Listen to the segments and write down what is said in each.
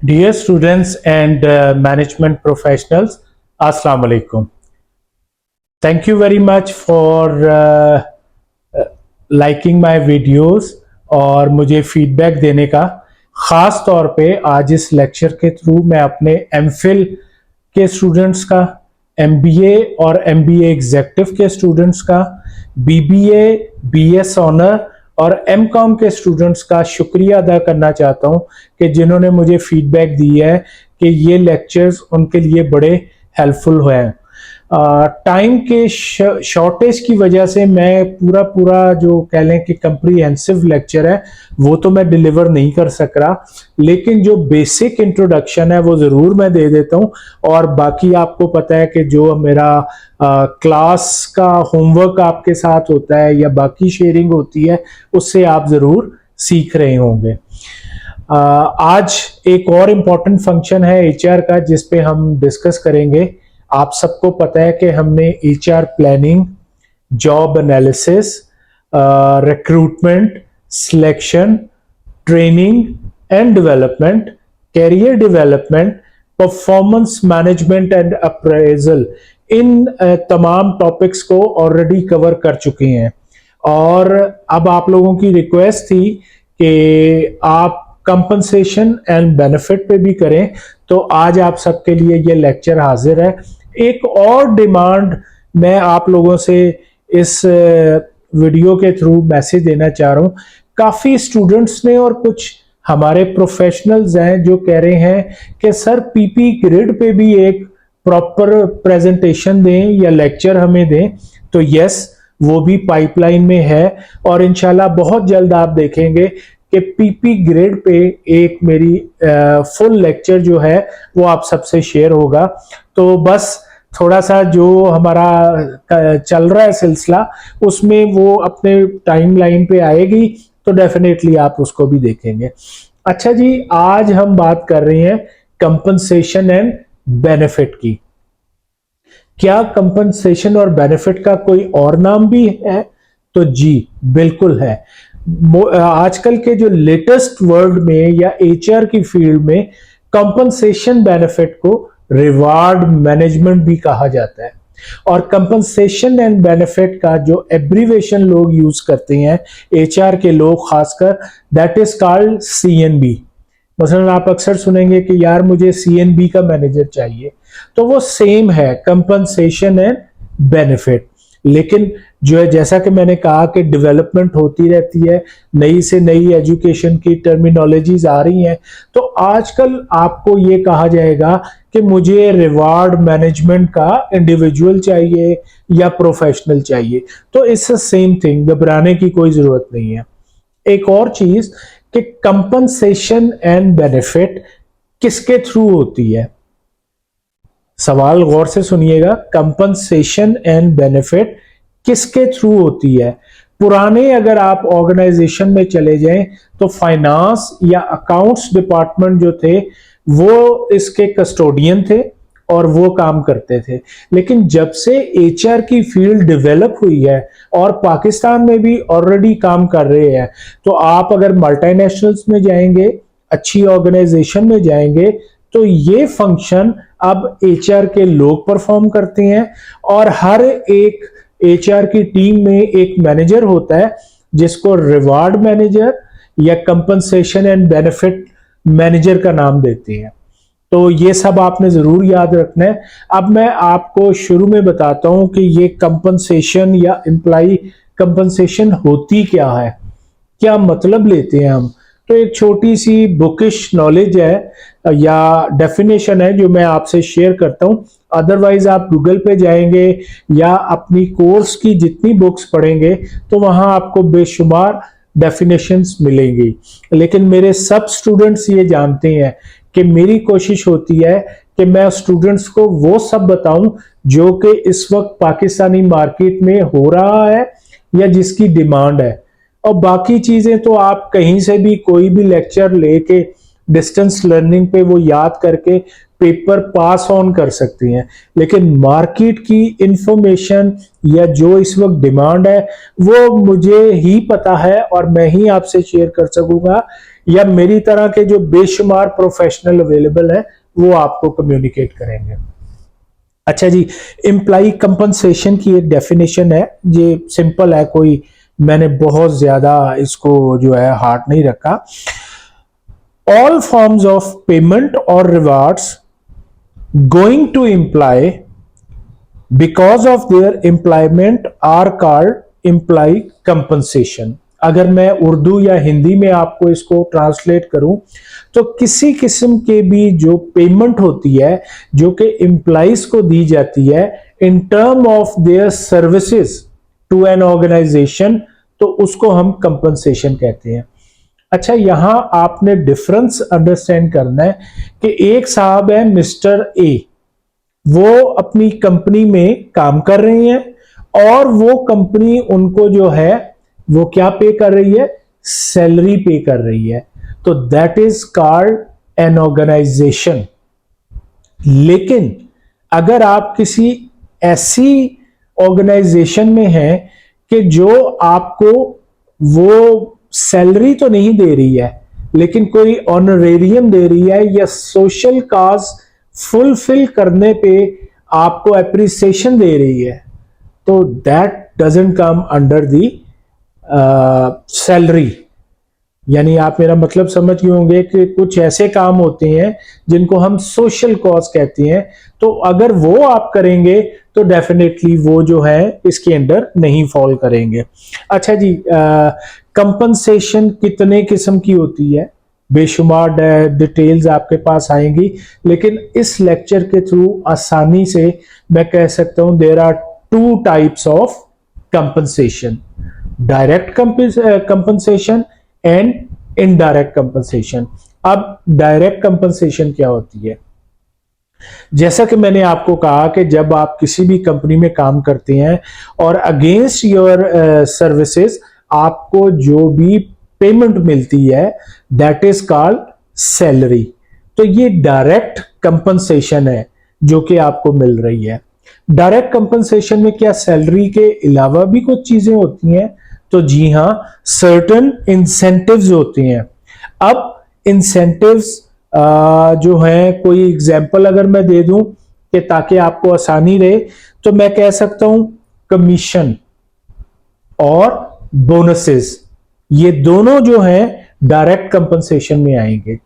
Dear students and management professionals, Assalamu alaikum. Thank you very much for liking my videos और मुझे feedback देने का। ख़ास तौर पे आज इस लेक्चर के थ्रू मैं अपने एमफिल के स्टूडेंट्स का, एमबीए और एमबीए एग्जेक्टिव के स्टूडेंट्स का, बीबीए, बीएस ऑनर और एमकॉम के स्टूडेंट्स का शुक्रिया अदा करना चाहता हूं कि जिन्होंने मुझे फीडबैक दी है कि ये लेक्चर्स उनके लिए बड़े हेल्पफुल हुए हैं। टाइम के शॉर्टेज की वजह से मैं पूरा जो कह लें कि कंप्रीहेंसिव लेक्चर है वो तो मैं डिलीवर नहीं कर सक रहा, लेकिन जो बेसिक इंट्रोडक्शन है वो ज़रूर मैं दे देता हूँ। और बाकी आपको पता है कि जो मेरा क्लास का होमवर्क आपके साथ होता है या बाकी शेयरिंग होती है उससे आप ज़रूर सीख रहे होंगे। आज एक और इम्पॉर्टेंट फंक्शन है एचआर का जिस पे हम डिस्कस करेंगे। आप सबको पता है कि हमने HR planning, job analysis, recruitment, selection, training and development, career development, performance management and appraisal, इन तमाम टॉपिक्स को ऑलरेडी कवर कर चुके हैं। और अब आप लोगों की रिक्वेस्ट थी कि आप कंपनसेशन एंड बेनिफिट पे भी करें, तो आज आप सबके लिए ये लेक्चर हाजिर है। एक और डिमांड मैं आप लोगों से इस वीडियो के थ्रू मैसेज देना चाह रहा हूँ। काफ़ी स्टूडेंट्स ने और कुछ हमारे प्रोफेशनल्स हैं जो कह रहे हैं कि सर पीपी ग्रिड पे भी एक प्रॉपर प्रेजेंटेशन दें या लेक्चर हमें दें। तो यस, वो भी पाइपलाइन में है और इंशाल्लाह बहुत जल्द आप देखेंगे कि पीपी ग्रिड पे एक मेरी फुल लेक्चर जो है वो आप सबसे शेयर होगा। तो बस थोड़ा सा जो हमारा चल रहा है सिलसिला उसमें वो अपने टाइमलाइन पे आएगी, तो डेफिनेटली आप उसको भी देखेंगे। अच्छा जी, आज हम बात कर रहे हैं कंपनसेशन एंड बेनिफिट की। क्या कंपनसेशन और बेनिफिट का कोई और नाम भी है? तो जी बिल्कुल है। आजकल के जो लेटेस्ट वर्ल्ड में या एचआर की फील्ड में कंपनसेशन बेनिफिट को रिवार्ड मैनेजमेंट भी कहा जाता है। और कंपनसेशन एंड बेनिफिट का जो एब्रीवेशन लोग यूज करते हैं, एचआर के लोग खासकर, दैट इज कॉल्ड सीएनबी। मसलन आप अक्सर सुनेंगे कि यार मुझे सीएनबी का मैनेजर चाहिए, तो वो सेम है, कंपनसेशन एंड बेनिफिट। लेकिन जो है, जैसा कि मैंने कहा कि डेवलपमेंट होती रहती है, नई से नई एजुकेशन की टर्मिनोलॉजीज आ रही हैं, तो आजकल आपको ये कहा जाएगा कि मुझे रिवार्ड मैनेजमेंट का इंडिविजुअल चाहिए या प्रोफेशनल चाहिए। तो इट्स द सेम थिंग, घबराने की कोई जरूरत नहीं है। एक और चीज कि कंपनसेशन एंड बेनिफिट किसके थ्रू होती है? सवाल गौर से सुनिएगा। कंपनसेशन एंड बेनिफिट किसके थ्रू होती है? पुराने अगर आप ऑर्गेनाइजेशन में चले जाएं तो फाइनेंस या अकाउंट्स डिपार्टमेंट जो थे वो इसके कस्टोडियन थे और वो काम करते थे। लेकिन जब से एचआर की फील्ड डेवलप हुई है और पाकिस्तान में भी ऑलरेडी काम कर रहे हैं, तो आप अगर मल्टीनेशनल्स में जाएंगे, अच्छी ऑर्गेनाइजेशन में जाएंगे, तो ये फंक्शन अब एचआर के लोग परफॉर्म करते हैं। और हर एक एचआर की टीम में एक मैनेजर होता है जिसको रिवार्ड मैनेजर या कंपनसेशन एंड बेनिफिट मैनेजर का नाम देते हैं। तो ये सब आपने जरूर याद रखना है। अब मैं आपको शुरू में बताता हूं कि ये कंपनसेशन या एम्प्लॉय कंपनसेशन होती क्या है, क्या मतलब लेते हैं हम। तो एक छोटी सी बुकिश नॉलेज है या डेफिनेशन है जो मैं आपसे शेयर करता हूं। अदरवाइज आप गूगल पे जाएंगे या अपनी कोर्स की जितनी बुक्स पढ़ेंगे तो वहां आपको बेशुमार डेफिनेशंस मिलेंगी। लेकिन मेरे सब स्टूडेंट्स ये जानते हैं कि मेरी कोशिश होती है कि मैं स्टूडेंट्स को वो सब बताऊं जो कि इस वक्त पाकिस्तानी मार्केट में हो रहा है या जिसकी डिमांड है। और बाकी चीजें तो आप कहीं से भी कोई भी लेक्चर लेके डिस्टेंस लर्निंग पे वो याद करके पेपर पास ऑन कर सकती हैं। लेकिन मार्केट की इंफॉर्मेशन या जो इस वक्त डिमांड है वो मुझे ही पता है और मैं ही आपसे शेयर कर सकूंगा। या मेरी तरह के जो बेशुमार प्रोफेशनल अवेलेबल है वो आपको कम्युनिकेट करेंगे। अच्छा जी, एम्प्लॉय कंपनसेशन की एक डेफिनेशन है, ये सिंपल है, कोई मैंने बहुत ज्यादा इसको जो है हार्ड नहीं रखा। All forms of payment or rewards going to employ because of their employment are called employ compensation. अगर मैं उर्दू या हिंदी में आपको इसको ट्रांसलेट करूं तो किसी किस्म के भी जो पेमेंट होती है जो कि एम्प्लॉइज को दी जाती है in term of their services to an organisation, तो उसको हम कंपनसेशन कहते हैं। अच्छा, यहां आपने डिफरेंस अंडरस्टैंड करना है कि एक साहब है मिस्टर ए, वो अपनी कंपनी में काम कर रहे हैं और वो कंपनी उनको जो है वो क्या पे कर रही है, सैलरी पे कर रही है, तो that is called an organisation. लेकिन अगर आप किसी ऐसी ऑर्गेनाइजेशन में हैं कि जो आपको वो सैलरी तो नहीं दे रही है लेकिन कोई ऑनरेरियम दे रही है या सोशल काज फुलफिल करने पे आपको अप्रिसिएशन दे रही है, तो that doesn't come under the salary. यानी आप मेरा मतलब समझ गए होंगे कि कुछ ऐसे काम होते हैं जिनको हम सोशल कॉज कहते हैं, तो अगर वो आप करेंगे तो डेफिनेटली वो जो है इसके अंडर नहीं फॉल करेंगे। अच्छा जी, कंपनसेशन कितने किस्म की होती है, बेशुमार डिटेल्स आपके पास आएंगी, लेकिन इस लेक्चर के थ्रू आसानी से मैं कह सकता हूं there are two types of compensation, direct compensation and indirect compensation. अब डायरेक्ट कंपनसेशन क्या होती है? जैसा कि मैंने आपको कहा कि जब आप किसी भी कंपनी में काम करते हैं और अगेंस्ट योर सर्विसेज आपको जो भी पेमेंट मिलती है दैट इज कॉल्ड सैलरी, तो ये डायरेक्ट कंपनसेशन है जो कि आपको मिल रही है। डायरेक्ट कंपनसेशन में क्या सैलरी के अलावा भी कुछ चीजें होती हैं? तो जी हां, सर्टेन इंसेंटिव्स होते हैं। अब इंसेंटिव्स जो है, कोई एग्जांपल अगर मैं दे दूं कि ताकि आपको आसानी रहे, तो मैं कह सकता हूं कमीशन और बोनसेस, ये दोनों जो हैं डायरेक्ट कंपनसेशन में आएंगे।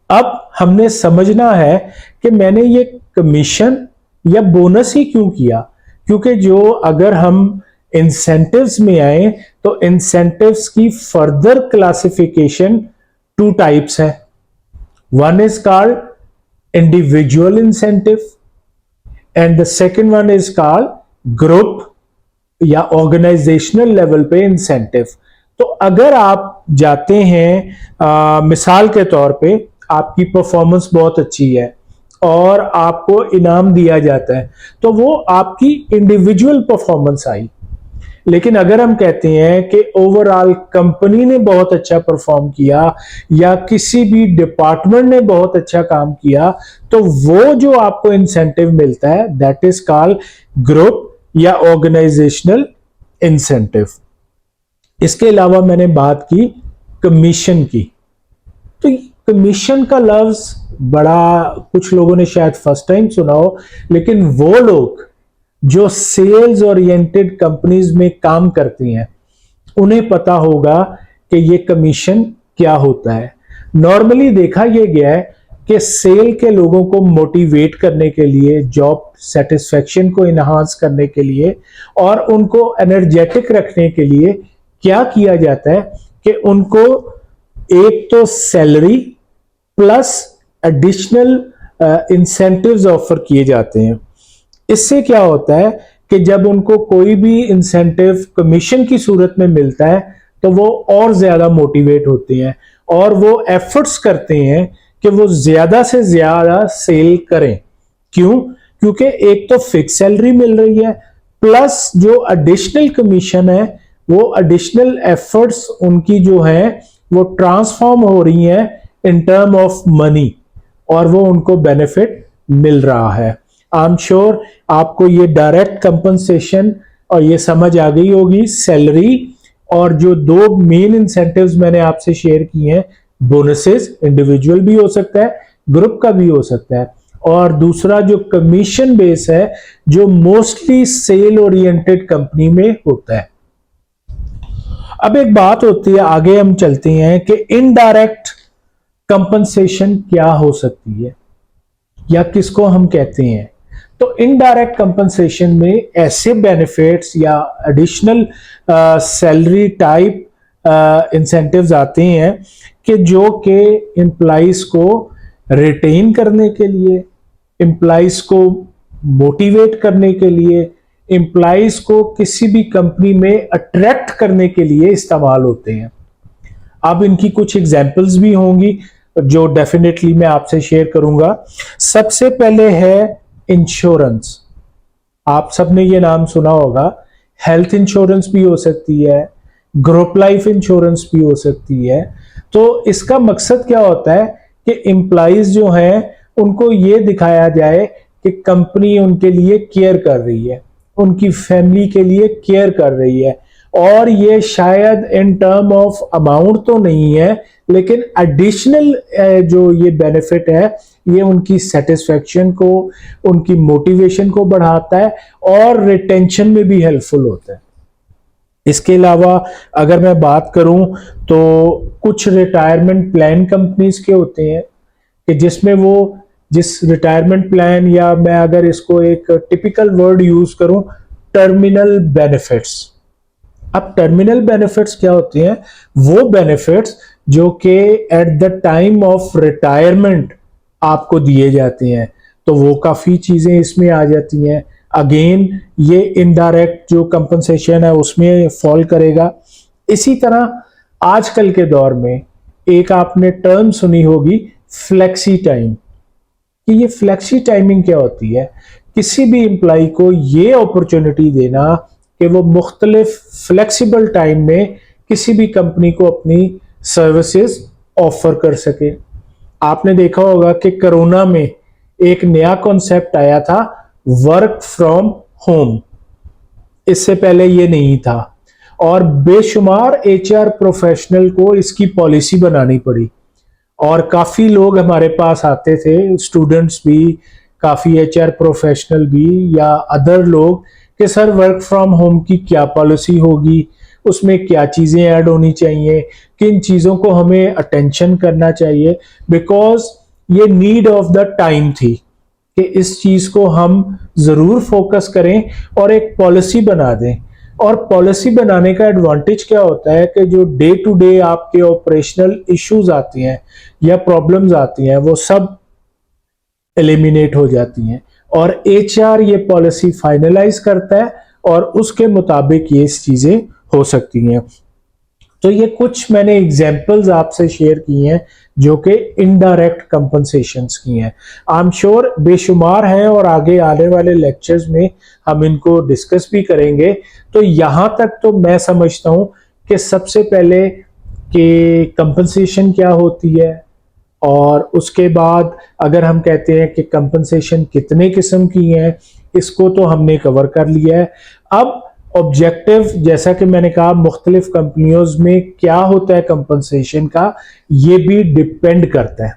अब हमने समझना है कि मैंने ये कमीशन या बोनस ही क्यों किया, क्योंकि जो अगर हम इंसेंटिव्स में आए तो इंसेंटिव्स की फर्दर क्लासिफिकेशन टू टाइप्स है। One is called individual incentive and the second one is called group या ऑर्गेनाइजेशनल लेवल पे इंसेंटिव। तो अगर आप जाते हैं मिसाल के तौर पे आपकी परफॉर्मेंस बहुत अच्छी है और आपको इनाम दिया जाता है, तो वो आपकी इंडिविजुअल परफॉर्मेंस आई। लेकिन अगर हम कहते हैं कि ओवरऑल कंपनी ने बहुत अच्छा परफॉर्म किया या किसी भी डिपार्टमेंट ने बहुत अच्छा काम किया, तो वो जो आपको इंसेंटिव मिलता है दैट इज कॉल्ड ग्रुप या ऑर्गेनाइजेशनल इंसेंटिव। इसके अलावा मैंने बात की कमीशन की, तो कमीशन का लफ्ज बड़ा कुछ लोगों ने शायद फर्स्ट टाइम सुना हो, लेकिन वो लोग जो सेल्स ओरिएंटेड कंपनीज में काम करती हैं उन्हें पता होगा कि ये कमीशन क्या होता है। नॉर्मली देखा यह गया है कि सेल के लोगों को मोटिवेट करने के लिए, जॉब सेटिस्फेक्शन को इनहांस करने के लिए और उनको एनर्जेटिक रखने के लिए क्या किया जाता है कि उनको एक तो salary plus additional incentives offer किए जाते हैं। इससे क्या होता है कि जब उनको कोई भी इंसेंटिव कमीशन की सूरत में मिलता है तो वो और ज्यादा मोटिवेट होते हैं और वो एफर्ट्स करते हैं कि वो ज्यादा से ज्यादा सेल करें। क्यों? क्योंकि एक तो फिक्स सैलरी मिल रही है प्लस जो एडिशनल कमीशन है वो एडिशनल एफर्ट्स उनकी जो है वो ट्रांसफॉर्म हो रही हैं इन टर्म ऑफ मनी और वो उनको बेनिफिट मिल रहा है। आई एम श्योर आपको ये डायरेक्ट कंपनसेशन और ये समझ आ गई होगी, सैलरी और जो दो मेन इंसेंटिव्स मैंने आपसे शेयर किए हैं, बोनसेस इंडिविजुअल भी हो सकता है, ग्रुप का भी हो सकता है, और दूसरा जो कमीशन बेस है जो मोस्टली सेल ओरिएंटेड कंपनी में होता है। अब एक बात होती है, आगे हम चलते हैं कि इनडायरेक्ट कंपनसेशन क्या हो सकती है या किसको हम कहते हैं। तो इनडायरेक्ट कंपनसेशन में ऐसे बेनिफिट्स या एडिशनल सैलरी टाइप इंसेंटिव्स आते हैं कि जो कि एम्प्लॉइज को रिटेन करने के लिए, एम्प्लॉइज को मोटिवेट करने के लिए, एम्प्लॉइज को किसी भी कंपनी में अट्रैक्ट करने के लिए इस्तेमाल होते हैं। अब इनकी कुछ एग्जांपल्स भी होंगी जो डेफिनेटली मैं आपसे शेयर करूंगा। सबसे पहले है इंश्योरेंस। आप सबने ये नाम सुना होगा। हेल्थ इंश्योरेंस भी हो सकती है, ग्रुप लाइफ इंश्योरेंस भी हो सकती है। तो इसका मकसद क्या होता है कि एम्प्लॉइज जो हैं उनको ये दिखाया जाए कि कंपनी उनके लिए केयर कर रही है, उनकी फैमिली के लिए केयर कर रही है। और ये शायद इन टर्म ऑफ अमाउंट तो नहीं है, लेकिन एडिशनल जो ये बेनिफिट है ये उनकी सेटिस्फेक्शन को, उनकी मोटिवेशन को बढ़ाता है और रिटेंशन में भी हेल्पफुल होता है। इसके अलावा अगर मैं बात करूं तो कुछ रिटायरमेंट प्लान कंपनीज के होते हैं कि जिसमें वो जिस रिटायरमेंट प्लान, या मैं अगर इसको एक टिपिकल वर्ड यूज करूं, टर्मिनल बेनिफिट्स। अब टर्मिनल बेनिफिट्स क्या होते हैं? वो बेनिफिट्स जो कि at the time of retirement आपको दिए जाते हैं, तो वो काफी चीजें इसमें आ जाती हैं। अगेन ये इनडायरेक्ट जो कंपनसेशन है उसमें फॉल करेगा। इसी तरह आजकल के दौर में एक आपने टर्म सुनी होगी, फ्लेक्सी टाइम। कि ये फ्लेक्सी टाइमिंग क्या होती है? किसी भी एम्प्लॉय को ये अपॉर्चुनिटी देना कि वो मुख्तलिफ फ्लेक्सिबल टाइम में किसी भी कंपनी को अपनी सर्विसेज ऑफर कर सके। आपने देखा होगा कि कोरोना में एक नया कॉन्सेप्ट आया था, वर्क फ्रॉम होम। इससे पहले ये नहीं था और बेशुमार एचआर प्रोफेशनल को इसकी पॉलिसी बनानी पड़ी। और काफी लोग हमारे पास आते थे, स्टूडेंट्स भी, काफी एचआर प्रोफेशनल भी, या अदर लोग, कि सर वर्क फ्रॉम होम की क्या पॉलिसी होगी, उसमें क्या चीजें ऐड होनी चाहिए, किन चीजों को हमें अटेंशन करना चाहिए। बिकॉज ये नीड ऑफ द टाइम थी कि इस चीज को हम जरूर फोकस करें और एक पॉलिसी बना दें। और पॉलिसी बनाने का एडवांटेज क्या होता है कि जो डे टू डे आपके ऑपरेशनल इश्यूज आती हैं या प्रॉब्लम्स आती हैं वो सब एलिमिनेट हो जाती हैं, और एचआर ये पॉलिसी फाइनलाइज करता है और उसके मुताबिक ये चीजें हो सकती हैं। तो ये कुछ मैंने एग्जांपल्स आपसे शेयर की हैं जो कि इनडायरेक्ट कंपनसेशंस की हैं। आई एम श्योर बेशुमार हैं और आगे आने वाले लेक्चर्स में हम इनको डिस्कस भी करेंगे। तो यहां तक तो मैं समझता हूं कि सबसे पहले कि कंपनसेशन क्या होती है, और उसके बाद अगर हम कहते हैं कि कंपनसेशन कितने किस्म की हैं, इसको तो हमने कवर कर लिया है। अब ऑब्जेक्टिव, जैसा कि मैंने कहा, मुख्तलिफ कंपनियों में क्या होता है कंपनसेशन का, ये भी डिपेंड करता है।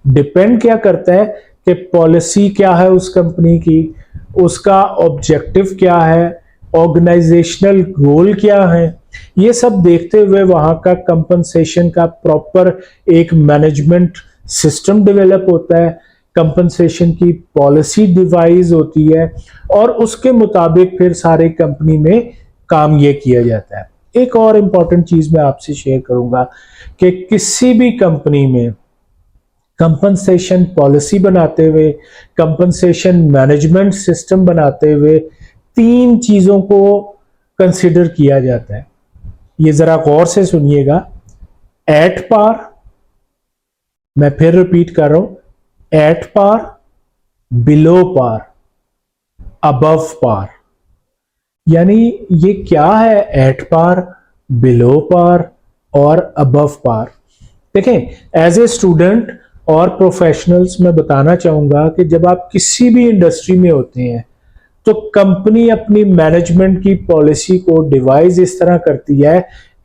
डिपेंड क्या करता है कि पॉलिसी क्या है उस कंपनी की, उसका ऑब्जेक्टिव क्या है, ऑर्गेनाइजेशनल गोल क्या है, ये सब देखते हुए वहां का कंपनसेशन का प्रॉपर एक मैनेजमेंट सिस्टम डेवलप होता है, कंपनसेशन की पॉलिसी डिवाइस होती है, और उसके मुताबिक फिर सारे कंपनी में काम ये किया जाता है। एक और इंपॉर्टेंट चीज मैं आपसे शेयर करूंगा कि किसी भी कंपनी में कंपनसेशन पॉलिसी बनाते हुए, कंपनसेशन मैनेजमेंट सिस्टम बनाते हुए 3 चीजों को कंसिडर किया जाता है। ये जरा गौर से सुनिएगा। एट पार, मैं फिर रिपीट कर रहा हूं, at par, below par, above par. यानी ये क्या है? एट पार, बिलो पार और अबव पार। देखें, एज ए स्टूडेंट और प्रोफेशनल्स मैं बताना चाहूंगा कि जब आप किसी भी इंडस्ट्री में होते हैं तो कंपनी अपनी मैनेजमेंट की पॉलिसी को डिवाइस इस तरह करती है।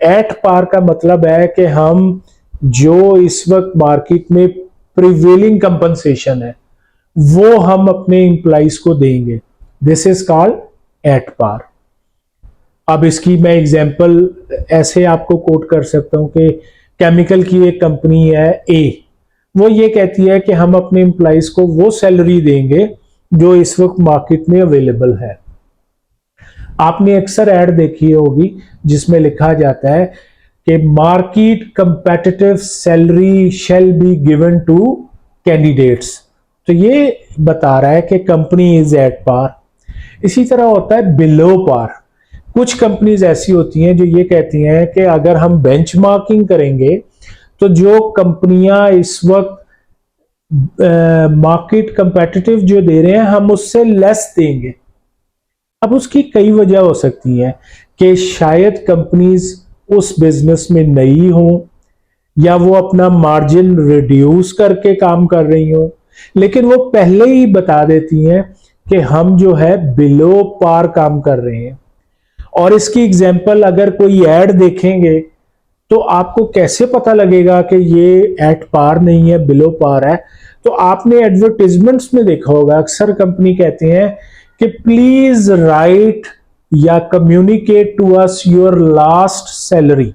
एट पार का मतलब है कि हम जो इस वक्त मार्केट में प्रिवेलिंग कंपनसेशन है वो हम अपने एम्प्लॉइज को देंगे। This is called at par. अब इसकी मैं एग्जांपल ऐसे आपको कोट कर सकता हूं कि केमिकल की एक कंपनी है ए, वो ये कहती है कि हम अपने एम्प्लॉइज को वो सैलरी देंगे जो इस वक्त मार्केट में अवेलेबल है। आपने अक्सर ऐड देखी होगी जिसमें लिखा जाता है कि market competitive salary shall be given to candidates. तो ये बता रहा है कि कंपनी इज एट पार। इसी तरह होता है बिलो पार। कुछ कंपनीज ऐसी होती हैं जो ये कहती हैं कि अगर हम बेंचमार्किंग करेंगे तो जो कंपनियां इस वक्त मार्केट कंपेटिटिव जो दे रहे हैं हम उससे लेस देंगे। अब उसकी कई वजह हो सकती है कि शायद कंपनीज उस बिजनेस में नई हो या वो अपना मार्जिन रिड्यूस करके काम कर रही हो, लेकिन वो पहले ही बता देती हैं कि हम जो है बिलो पार काम कर रहे हैं। और इसकी एग्जांपल अगर कोई ऐड देखेंगे तो आपको कैसे पता लगेगा कि ये एट पार नहीं है, बिलो पार है। तो आपने एडवर्टाइजमेंट्स में देखा होगा अक्सर कंपनी कहती हैं कि प्लीज राइट या communicate to us your last salary.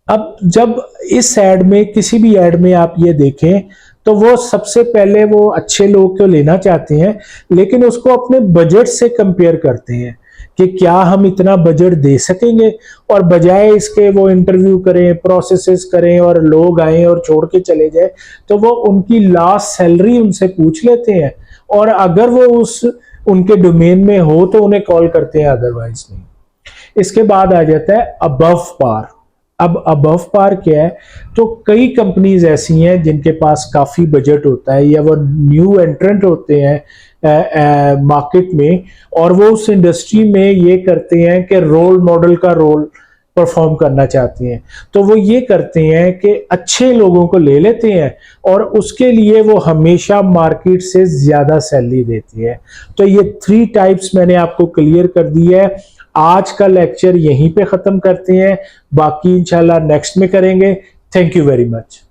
अब जब इस एड में किसी भी एड में आप ये देखें तो वो सबसे पहले वो अच्छे लोग को लेना चाहते हैं, लेकिन उसको अपने बजट से कंपेयर करते हैं कि क्या हम इतना बजट दे सकेंगे, और बजाय इसके वो इंटरव्यू करें, प्रोसेसेस करें और लोग आए और छोड़ के चले जाए, तो वो उनकी लास्ट सैलरी उनसे पूछ लेते हैं और अगर वो उस उनके डोमेन में हो तो उन्हें कॉल करते हैं, अदरवाइज नहीं। इसके बाद आ जाता है अबव पार। अब अबव पार क्या है? तो कई कंपनीज ऐसी हैं जिनके पास काफी बजट होता है या वो न्यू एंट्रेंट होते हैं मार्केट में, और वो उस इंडस्ट्री में ये करते हैं कि रोल मॉडल का रोल परफॉर्म करना चाहते हैं। तो वो ये करते हैं कि अच्छे लोगों को ले लेते हैं और उसके लिए वो हमेशा मार्केट से ज्यादा सैलरी देती है। तो ये 3 टाइप्स मैंने आपको क्लियर कर दी है। आज का लेक्चर यहीं पे खत्म करते हैं, बाकी इंशाल्लाह नेक्स्ट में करेंगे। Thank you very much.